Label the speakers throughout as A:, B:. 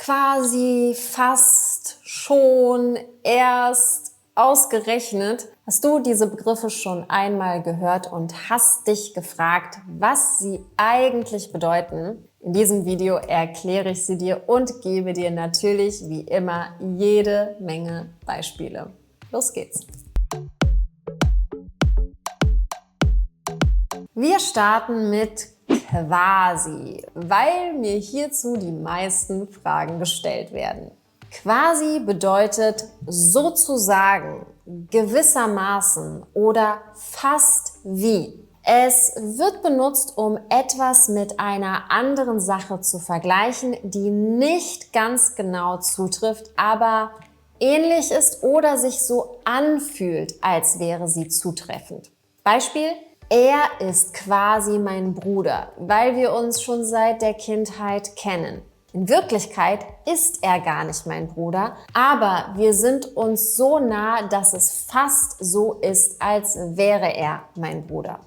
A: quasi, fast, schon, erst, ausgerechnet. Hast du diese Begriffe schon einmal gehört und hast dich gefragt, was sie eigentlich bedeuten? In diesem Video erkläre ich sie dir und gebe dir natürlich wie immer jede Menge Beispiele. Los geht's! Wir starten mit quasi, weil mir hierzu die meisten Fragen gestellt werden. Quasi bedeutet sozusagen, gewissermaßen oder fast wie. Es wird benutzt, um etwas mit einer anderen Sache zu vergleichen, die nicht ganz genau zutrifft, aber ähnlich ist oder sich so anfühlt, als wäre sie zutreffend. Beispiel: Er ist quasi mein Bruder, weil wir uns schon seit der Kindheit kennen. In Wirklichkeit ist er gar nicht mein Bruder, aber wir sind uns so nah, dass es fast so ist, als wäre er mein Bruder.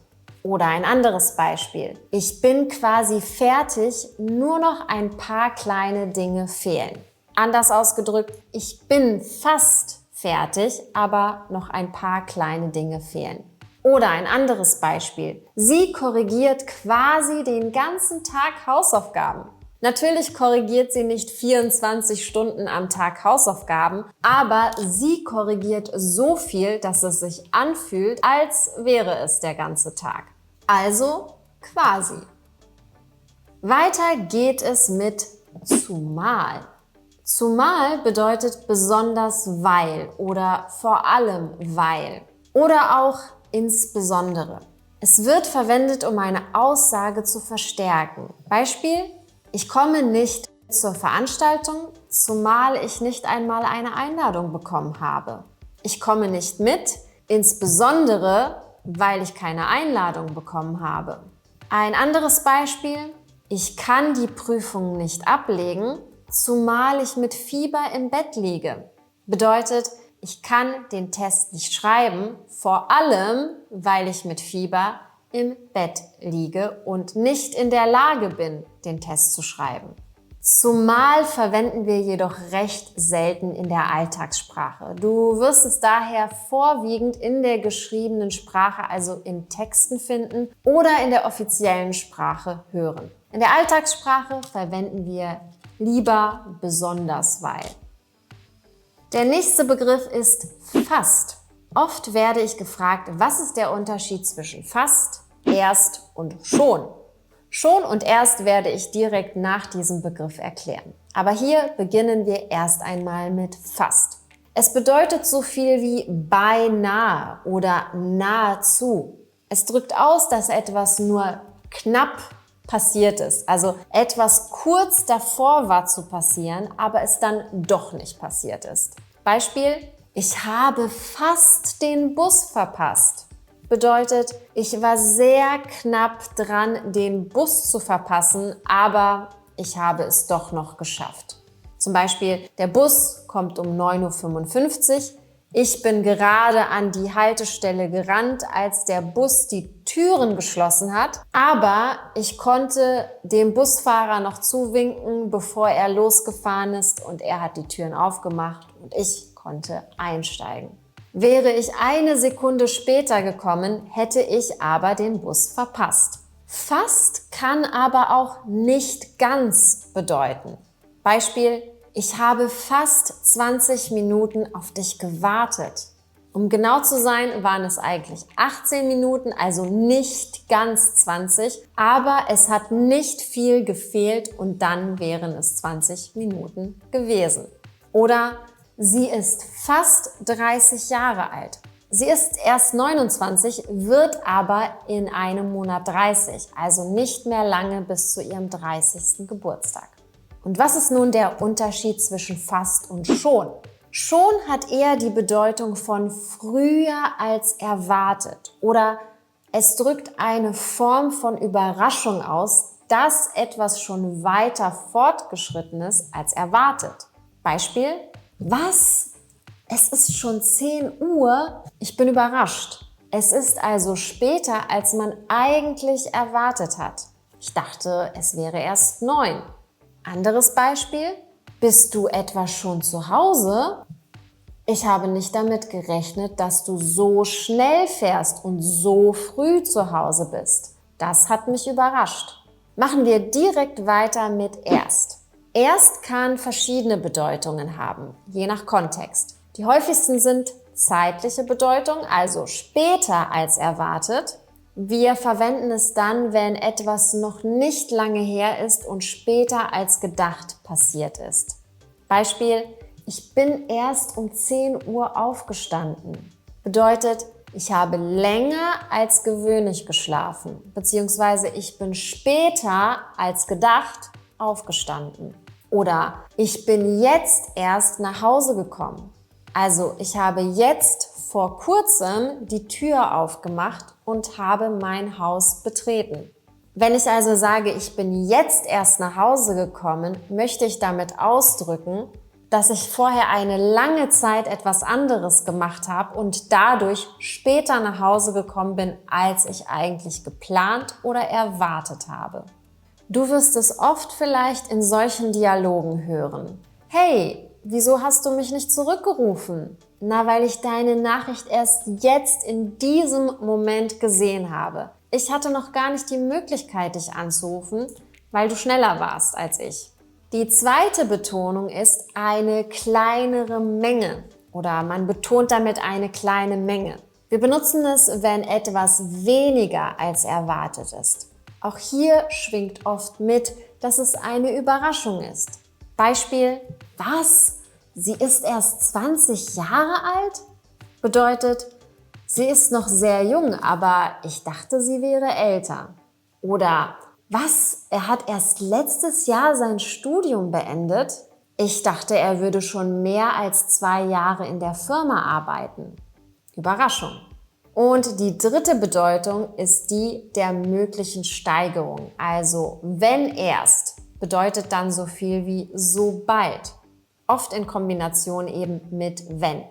A: Oder ein anderes Beispiel: Ich bin quasi fertig, nur noch ein paar kleine Dinge fehlen. Anders ausgedrückt: Ich bin fast fertig, aber noch ein paar kleine Dinge fehlen. Oder ein anderes Beispiel: Sie korrigiert quasi den ganzen Tag Hausaufgaben. Natürlich korrigiert sie nicht 24 Stunden am Tag Hausaufgaben, aber sie korrigiert so viel, dass es sich anfühlt, als wäre es der ganze Tag. Also quasi. Weiter geht es mit zumal. Zumal bedeutet besonders weil oder vor allem weil oder auch insbesondere. Es wird verwendet, um eine Aussage zu verstärken. Beispiel: Ich komme nicht zur Veranstaltung, zumal ich nicht einmal eine Einladung bekommen habe. Ich komme nicht mit, insbesondere weil ich keine Einladung bekommen habe. Ein anderes Beispiel: Ich kann die Prüfung nicht ablegen, zumal ich mit Fieber im Bett liege. Bedeutet, ich kann den Test nicht schreiben, vor allem, weil ich mit Fieber im Bett liege und nicht in der Lage bin, den Test zu schreiben. Zumal verwenden wir jedoch recht selten in der Alltagssprache. Du wirst es daher vorwiegend in der geschriebenen Sprache, also in Texten finden oder in der offiziellen Sprache hören. In der Alltagssprache verwenden wir lieber besonders weil. Der nächste Begriff ist fast. Oft werde ich gefragt, was ist der Unterschied zwischen fast, erst und schon? Schon und erst werde ich direkt nach diesem Begriff erklären. Aber hier beginnen wir erst einmal mit fast. Es bedeutet so viel wie beinahe oder nahezu. Es drückt aus, dass etwas nur knapp passiert ist. Also etwas kurz davor war zu passieren, aber es dann doch nicht passiert ist. Beispiel: Ich habe fast den Bus verpasst. Bedeutet, ich war sehr knapp dran, den Bus zu verpassen, aber ich habe es doch noch geschafft. Zum Beispiel: Der Bus kommt um 9:55 Uhr. Ich bin gerade an die Haltestelle gerannt, als der Bus die Türen geschlossen hat, aber ich konnte dem Busfahrer noch zuwinken, bevor er losgefahren ist, und er hat die Türen aufgemacht und ich konnte einsteigen. Wäre ich eine Sekunde später gekommen, hätte ich aber den Bus verpasst. Fast kann aber auch nicht ganz bedeuten. Beispiel: Ich habe fast 20 Minuten auf dich gewartet. Um genau zu sein, waren es eigentlich 18 Minuten, also nicht ganz 20, aber es hat nicht viel gefehlt und dann wären es 20 Minuten gewesen. Oder: Sie ist fast 30 Jahre alt. Sie ist erst 29, wird aber in einem Monat 30, also nicht mehr lange bis zu ihrem 30. Geburtstag. Und was ist nun der Unterschied zwischen fast und schon? Schon hat eher die Bedeutung von früher als erwartet oder es drückt eine Form von Überraschung aus, dass etwas schon weiter fortgeschritten ist als erwartet. Beispiel: Was? Es ist schon 10 Uhr? Ich bin überrascht. Es ist also später, als man eigentlich erwartet hat. Ich dachte, es wäre erst 9. Anderes Beispiel: Bist du etwa schon zu Hause? Ich habe nicht damit gerechnet, dass du so schnell fährst und so früh zu Hause bist. Das hat mich überrascht. Machen wir direkt weiter mit erst. Erst kann verschiedene Bedeutungen haben, je nach Kontext. Die häufigsten sind zeitliche Bedeutung, also später als erwartet. Wir verwenden es dann, wenn etwas noch nicht lange her ist und später als gedacht passiert ist. Beispiel: Ich bin erst um 10 Uhr aufgestanden. Bedeutet, ich habe länger als gewöhnlich geschlafen, beziehungsweise ich bin später als gedacht aufgestanden. Oder ich bin jetzt erst nach Hause gekommen. Also ich habe jetzt vor kurzem die Tür aufgemacht und habe mein Haus betreten. Wenn ich also sage, ich bin jetzt erst nach Hause gekommen, möchte ich damit ausdrücken, dass ich vorher eine lange Zeit etwas anderes gemacht habe und dadurch später nach Hause gekommen bin, als ich eigentlich geplant oder erwartet habe. Du wirst es oft vielleicht in solchen Dialogen hören. Hey, wieso hast du mich nicht zurückgerufen? Na, weil ich deine Nachricht erst jetzt in diesem Moment gesehen habe. Ich hatte noch gar nicht die Möglichkeit, dich anzurufen, weil du schneller warst als ich. Die zweite Betonung ist eine kleinere Menge oder man betont damit eine kleine Menge. Wir benutzen es, wenn etwas weniger als erwartet ist. Auch hier schwingt oft mit, dass es eine Überraschung ist. Beispiel: Was? Sie ist erst 20 Jahre alt? Bedeutet, sie ist noch sehr jung, aber ich dachte, sie wäre älter. Oder: Was? Er hat erst letztes Jahr sein Studium beendet? Ich dachte, er würde schon mehr als 2 Jahre in der Firma arbeiten. Überraschung. Und die dritte Bedeutung ist die der möglichen Steigerung. Also wenn erst bedeutet dann so viel wie sobald. Oft in Kombination eben mit wenn.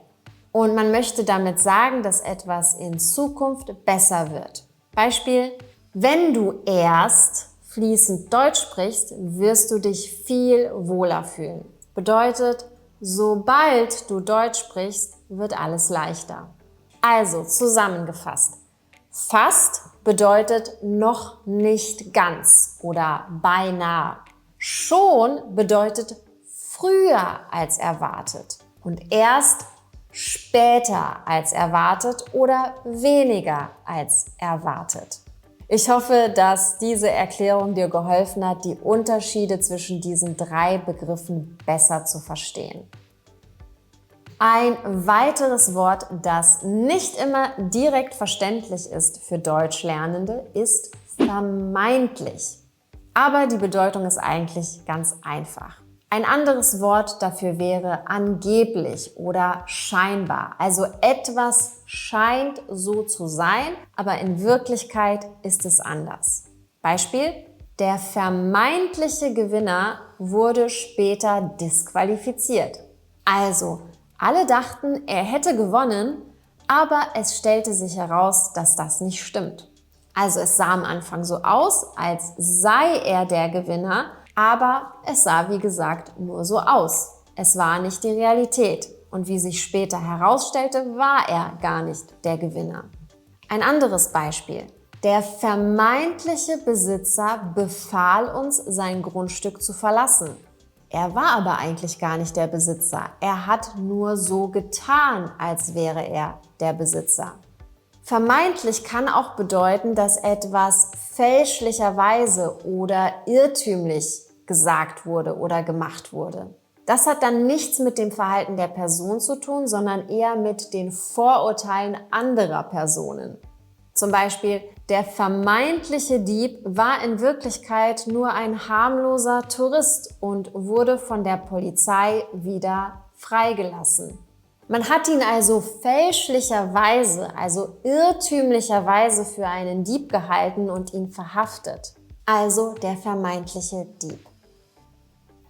A: Und man möchte damit sagen, dass etwas in Zukunft besser wird. Beispiel: Wenn du erst fließend Deutsch sprichst, wirst du dich viel wohler fühlen. Bedeutet, sobald du Deutsch sprichst, wird alles leichter. Also zusammengefasst: Fast bedeutet noch nicht ganz oder beinahe. Schon bedeutet früher als erwartet und erst später als erwartet oder weniger als erwartet. Ich hoffe, dass diese Erklärung dir geholfen hat, die Unterschiede zwischen diesen 3 Begriffen besser zu verstehen. Ein weiteres Wort, das nicht immer direkt verständlich ist für Deutschlernende, ist vermeintlich. Aber die Bedeutung ist eigentlich ganz einfach. Ein anderes Wort dafür wäre angeblich oder scheinbar. Also etwas scheint so zu sein, aber in Wirklichkeit ist es anders. Beispiel: Der vermeintliche Gewinner wurde später disqualifiziert. Also, alle dachten, er hätte gewonnen, aber es stellte sich heraus, dass das nicht stimmt. Also es sah am Anfang so aus, als sei er der Gewinner, aber es sah, wie gesagt, nur so aus. Es war nicht die Realität. Und wie sich später herausstellte, war er gar nicht der Gewinner. Ein anderes Beispiel. Der vermeintliche Besitzer befahl uns, sein Grundstück zu verlassen. Er war aber eigentlich gar nicht der Besitzer. Er hat nur so getan, als wäre er der Besitzer. Vermeintlich kann auch bedeuten, dass etwas fälschlicherweise oder irrtümlich gesagt wurde oder gemacht wurde. Das hat dann nichts mit dem Verhalten der Person zu tun, sondern eher mit den Vorurteilen anderer Personen. Zum Beispiel: Der vermeintliche Dieb war in Wirklichkeit nur ein harmloser Tourist und wurde von der Polizei wieder freigelassen. Man hat ihn also fälschlicherweise, also irrtümlicherweise für einen Dieb gehalten und ihn verhaftet. Also der vermeintliche Dieb.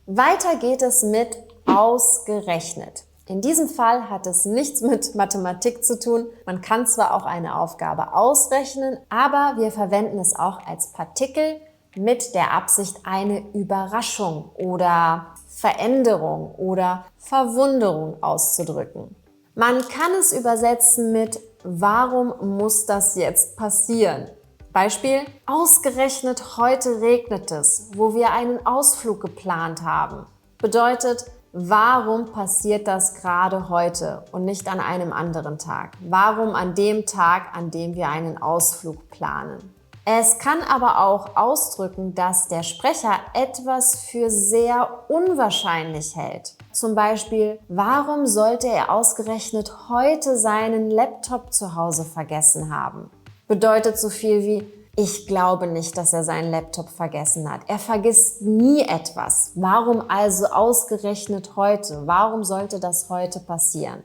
A: Weiter geht es mit ausgerechnet. In diesem Fall hat es nichts mit Mathematik zu tun. Man kann zwar auch eine Aufgabe ausrechnen, aber wir verwenden es auch als Partikel, mit der Absicht, eine Überraschung oder Veränderung oder Verwunderung auszudrücken. Man kann es übersetzen mit „Warum muss das jetzt passieren?" Beispiel: Ausgerechnet heute regnet es, wo wir einen Ausflug geplant haben. Bedeutet, warum passiert das gerade heute und nicht an einem anderen Tag? Warum an dem Tag, an dem wir einen Ausflug planen? Es kann aber auch ausdrücken, dass der Sprecher etwas für sehr unwahrscheinlich hält. Zum Beispiel, warum sollte er ausgerechnet heute seinen Laptop zu Hause vergessen haben? Bedeutet so viel wie: Ich glaube nicht, dass er seinen Laptop vergessen hat. Er vergisst nie etwas. Warum also ausgerechnet heute? Warum sollte das heute passieren?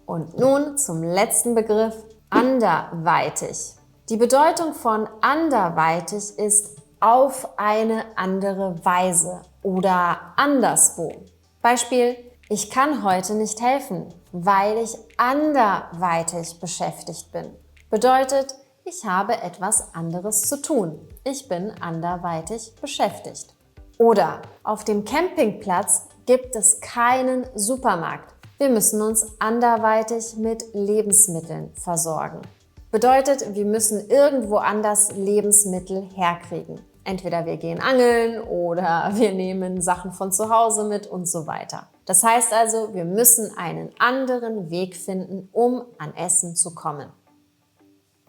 A: Und nun zum letzten Begriff: anderweitig. Die Bedeutung von anderweitig ist auf eine andere Weise oder anderswo. Beispiel: Ich kann heute nicht helfen, weil ich anderweitig beschäftigt bin. Bedeutet, ich habe etwas anderes zu tun. Ich bin anderweitig beschäftigt. Oder auf dem Campingplatz gibt es keinen Supermarkt. Wir müssen uns anderweitig mit Lebensmitteln versorgen. Bedeutet, wir müssen irgendwo anders Lebensmittel herkriegen. Entweder wir gehen angeln oder wir nehmen Sachen von zu Hause mit und so weiter. Das heißt also, wir müssen einen anderen Weg finden, um an Essen zu kommen.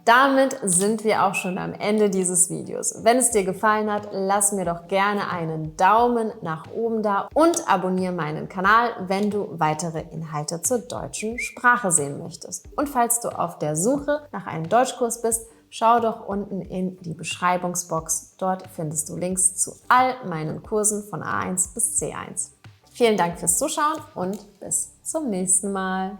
A: Damit sind wir auch schon am Ende dieses Videos. Wenn es dir gefallen hat, lass mir doch gerne einen Daumen nach oben da und abonniere meinen Kanal, wenn du weitere Inhalte zur deutschen Sprache sehen möchtest. Und falls du auf der Suche nach einem Deutschkurs bist, schau doch unten in die Beschreibungsbox. Dort findest du Links zu all meinen Kursen von A1 bis C1. Vielen Dank fürs Zuschauen und bis zum nächsten Mal.